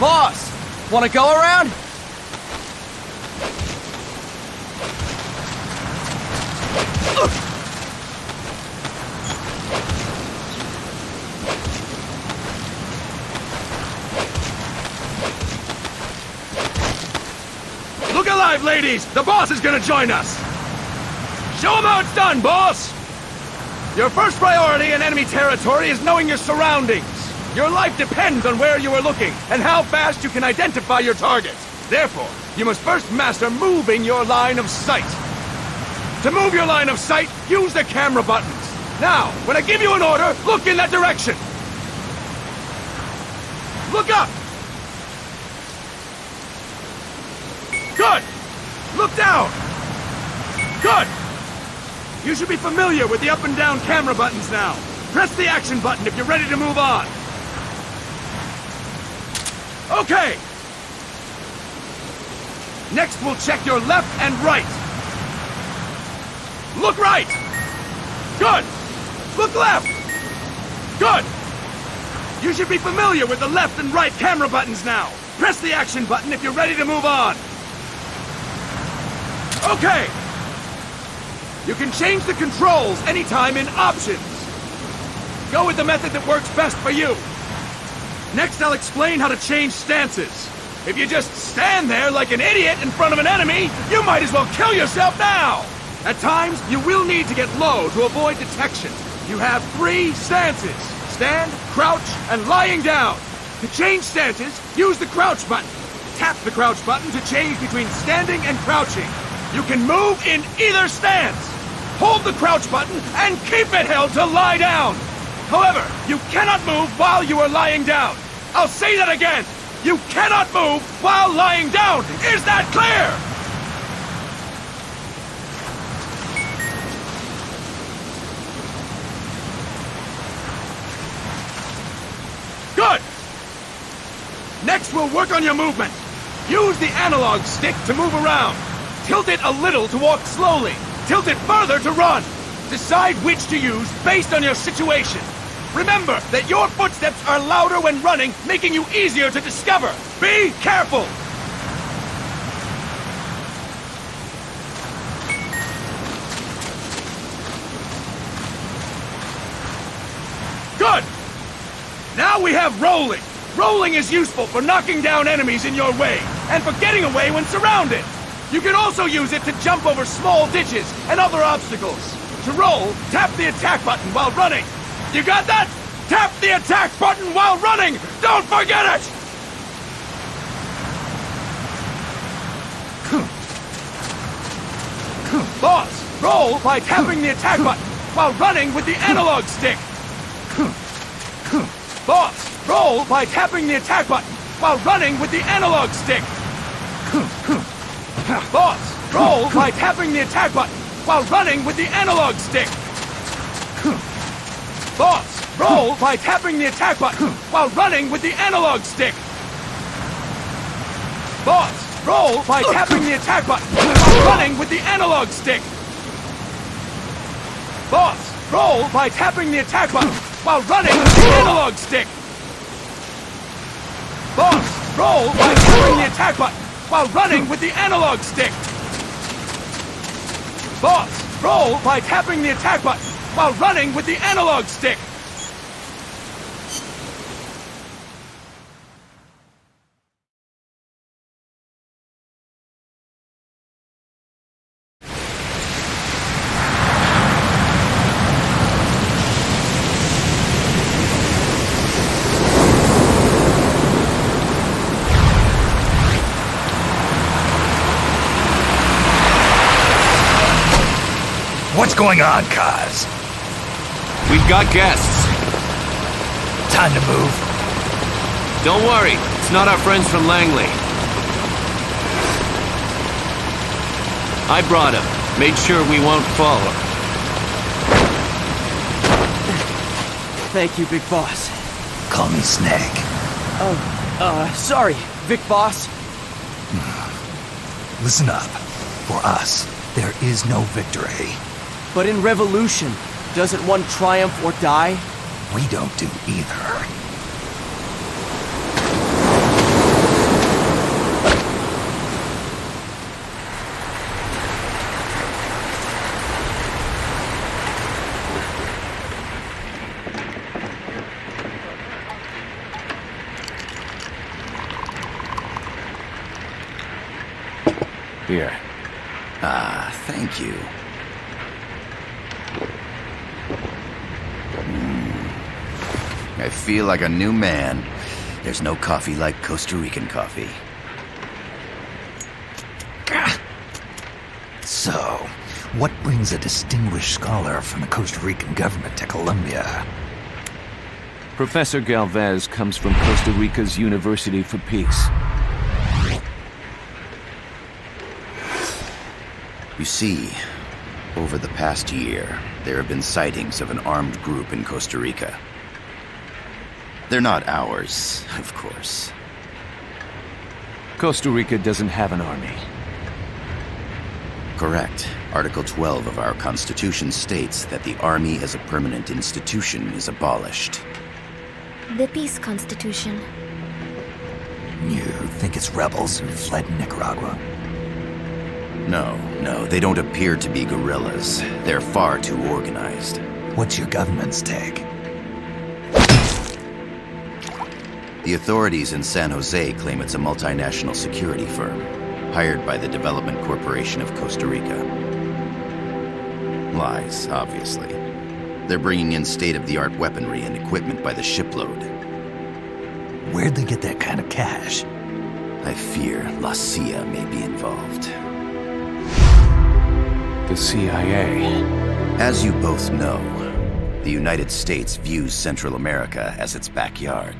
Boss, wanna go around? alive, ladies! The boss is gonna join us! Show him how it's done, boss! Your first priority in enemy territory is knowing your surroundings. Your life depends on where you are looking, and how fast you can identify your target. Therefore, you must first master moving your line of sight. To move your line of sight, use the camera buttons. Now, when I give you an order, look in that direction. Look up! Good! Look down! Good! You should be familiar with the up and down camera buttons now. Press the action button if you're ready to move on. Okay! Next, we'll check your left and right. Look right! Good! Look left! Good! You should be familiar with the left and right camera buttons now. Press the action button if you're ready to move on. Okay! You can change the controls anytime in Options. Go with the method that works best for you. Next, I'll explain how to change stances. If you just stand there like an idiot in front of an enemy, you might as well kill yourself now! At times, you will need to get low to avoid detection. You have 3 stances: stand, crouch, and lying down. To change stances, use the crouch button. Tap the crouch button to change between standing and crouching. You can move in either stance. Hold the crouch button and keep it held to lie down. However, you cannot move while you are lying down. I'll say that again. You cannot move while lying down. Is that clear? Good! Next, we'll work on your movement. Use the analog stick to move around. Tilt it a little to walk slowly. Tilt it further to run. Decide which to use based on your situation. Remember that your footsteps are louder when running, making you easier to discover. Be careful! Good! Now we have rolling. Rolling is useful for knocking down enemies in your way, and for getting away when surrounded. You can also use it to jump over small ditches and other obstacles. To roll, tap the attack button while running. You got that? Tap the attack button while running! Don't forget it! Boss, roll by tapping the attack button while running with the analog stick. Boss, roll by tapping the attack button while running with the analog stick. Boss, roll by tapping the attack button while running with the analog stick. Boss, roll by tapping the attack button while running with the analog stick. Boss, roll by tapping the attack button while running with the analog stick. Boss, roll by tapping the attack button while running with the analog stick. Boss, roll by tapping the attack button while running with the analog stick. Boss, roll by tapping the attack button while running with the analog stick. What's going on, Kaz? We've got guests. Time to move. Don't worry, it's not our friends from Langley. I brought him. Made sure we won't follow. Thank you, Big Boss. Call me Snake. Sorry, Big Boss. Listen up. For us, there is no victory. But in Revolution, doesn't one triumph or die? We don't do either. Here. Ah, thank you. I feel like a new man. There's no coffee like Costa Rican coffee. So, what brings a distinguished scholar from the Costa Rican government to Colombia? Professor Galvez comes from Costa Rica's University for Peace. You see, over the past year, there have been sightings of an armed group in Costa Rica. They're not ours, of course. Costa Rica doesn't have an army. Correct. Article 12 of our Constitution states that the Army as a permanent institution is abolished. The Peace Constitution. You think it's rebels who fled Nicaragua? No, they don't appear to be guerrillas. They're far too organized. What's your government's take? The authorities in San Jose claim it's a multinational security firm, hired by the Development Corporation of Costa Rica. Lies, obviously. They're bringing in state-of-the-art weaponry and equipment by the shipload. Where'd they get that kind of cash? I fear La CIA may be involved. The CIA. As you both know, the United States views Central America as its backyard.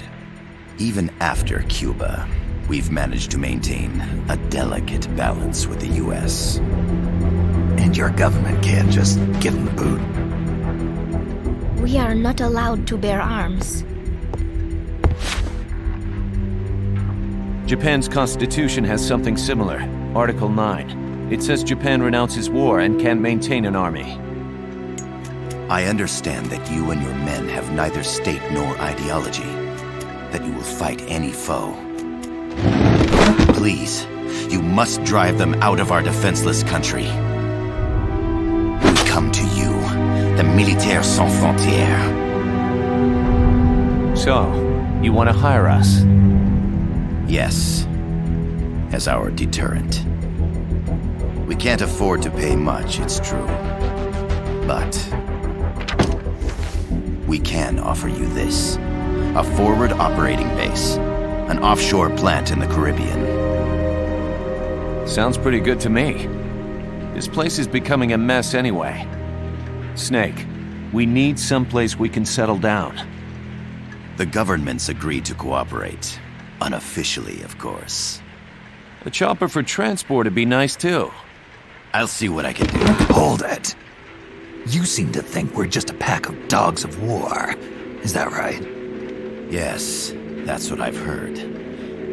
Even after Cuba, we've managed to maintain a delicate balance with the U.S. And your government can't just give them the boot? We are not allowed to bear arms. Japan's constitution has something similar. Article 9. It says Japan renounces war and can't maintain an army. I understand that you and your men have neither state nor ideology. That you will fight any foe. Please, you must drive them out of our defenseless country. We come to you, the Militaires Sans Frontières. So, you want to hire us? Yes, as our deterrent. We can't afford to pay much, it's true. But we can offer you this. A forward operating base. An offshore plant in the Caribbean. Sounds pretty good to me. This place is becoming a mess anyway. Snake, we need someplace we can settle down. The government's agreed to cooperate. Unofficially, of course. A chopper for transport would be nice too. I'll see what I can do. Hold it. You seem to think we're just a pack of dogs of war. Is that right? Yes, that's what I've heard.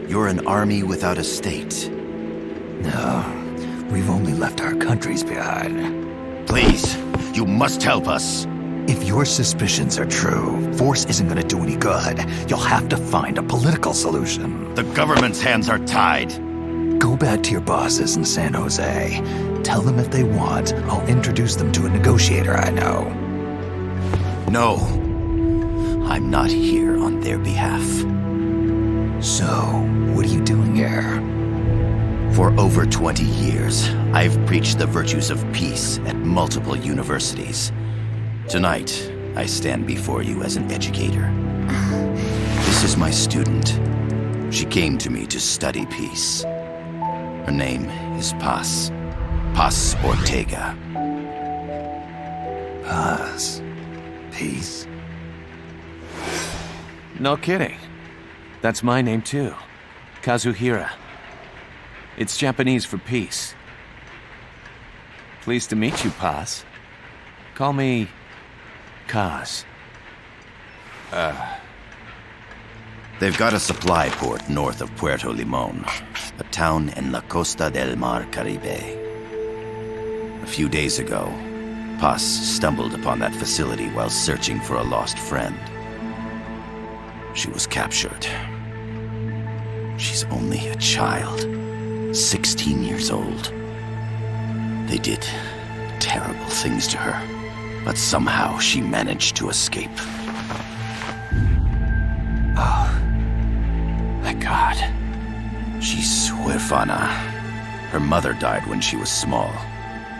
You're an army without a state. No, we've only left our countries behind. Please, you must help us. If your suspicions are true, force isn't going to do any good. You'll have to find a political solution. The government's hands are tied. Go back to your bosses in San Jose. Tell them if they want, I'll introduce them to a negotiator I know. No. I'm not here on their behalf. So, what are you doing here? For over 20 years, I've preached the virtues of peace at multiple universities. Tonight, I stand before you as an educator. This is my student. She came to me to study peace. Her name is Paz. Paz Ortega. Paz. Peace. No kidding. That's my name too. Kazuhira. It's Japanese for peace. Pleased to meet you, Paz. Call me Kaz. They've got a supply port north of Puerto Limon, a town in la Costa del Mar Caribe. A few days ago, Paz stumbled upon that facility while searching for a lost friend. She was captured. She's only a child, 16 years old. They did terrible things to her, but somehow she managed to escape. Oh, thank God. She's huérfana. Her mother died when she was small,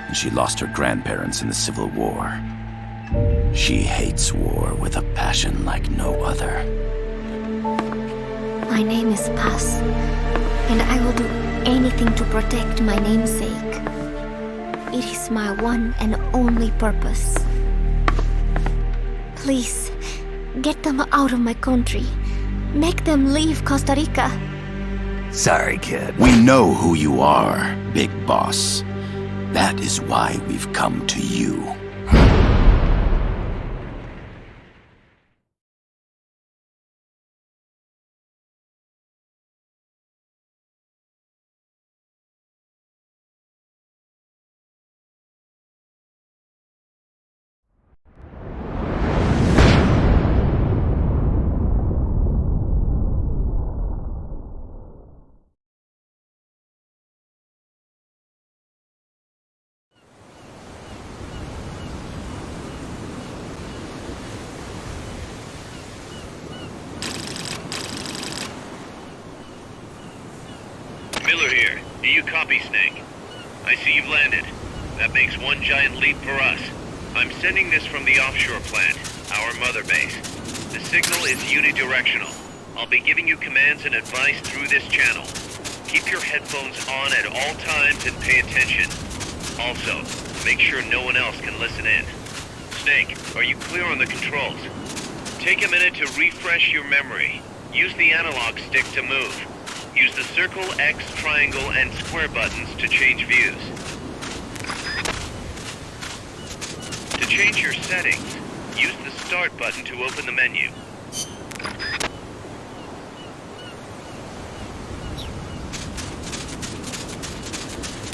and she lost her grandparents in the Civil War. She hates war with a passion like no other. My name is Paz, and I will do anything to protect my namesake. It is my one and only purpose. Please, get them out of my country. Make them leave Costa Rica. Sorry, kid. We know who you are, Big Boss. That is why we've come to you. Miller here. Do you copy, Snake? I see you've landed. That makes one giant leap for us. I'm sending this from the offshore plant, our mother base. The signal is unidirectional. I'll be giving you commands and advice through this channel. Keep your headphones on at all times and pay attention. Also, make sure no one else can listen in. Snake, are you clear on the controls? Take a minute to refresh your memory. Use the analog stick to move. Use the circle, X, triangle, and square buttons to change views. To change your settings, use the Start button to open the menu.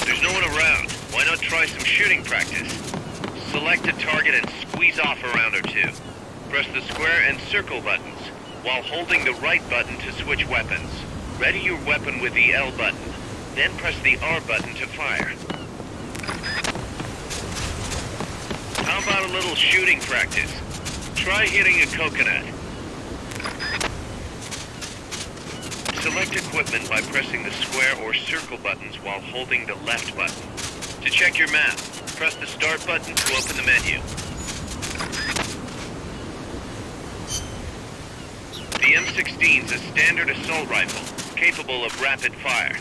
There's no one around. Why not try some shooting practice? Select a target and squeeze off a round or two. Press the square and circle buttons, while holding the right button to switch weapons. Ready your weapon with the L button, then press the R button to fire. How about a little shooting practice? Try hitting a coconut. Select equipment by pressing the square or circle buttons while holding the left button. To check your map, press the Start button to open the menu. The M16's a standard assault rifle, capable of rapid fire.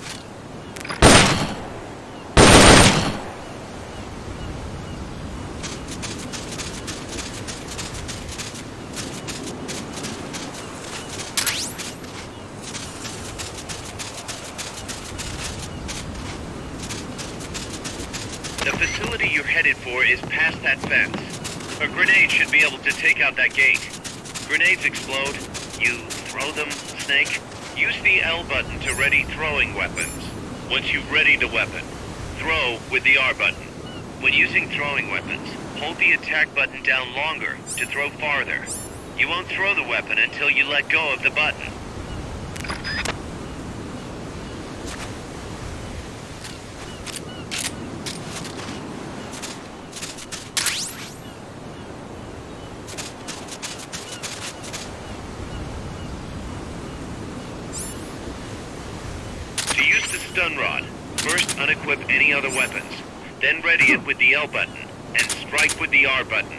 The facility you're headed for is past that fence. A grenade should be able to take out that gate. Grenades explode. You throw them, Snake? Use the L button to ready throwing weapons. Once you've readied the weapon, throw with the R button. When using throwing weapons, hold the attack button down longer to throw farther. You won't throw the weapon until you let go of the button. To use the stun rod, first unequip any other weapons, then ready it with the L button, and strike with the R button.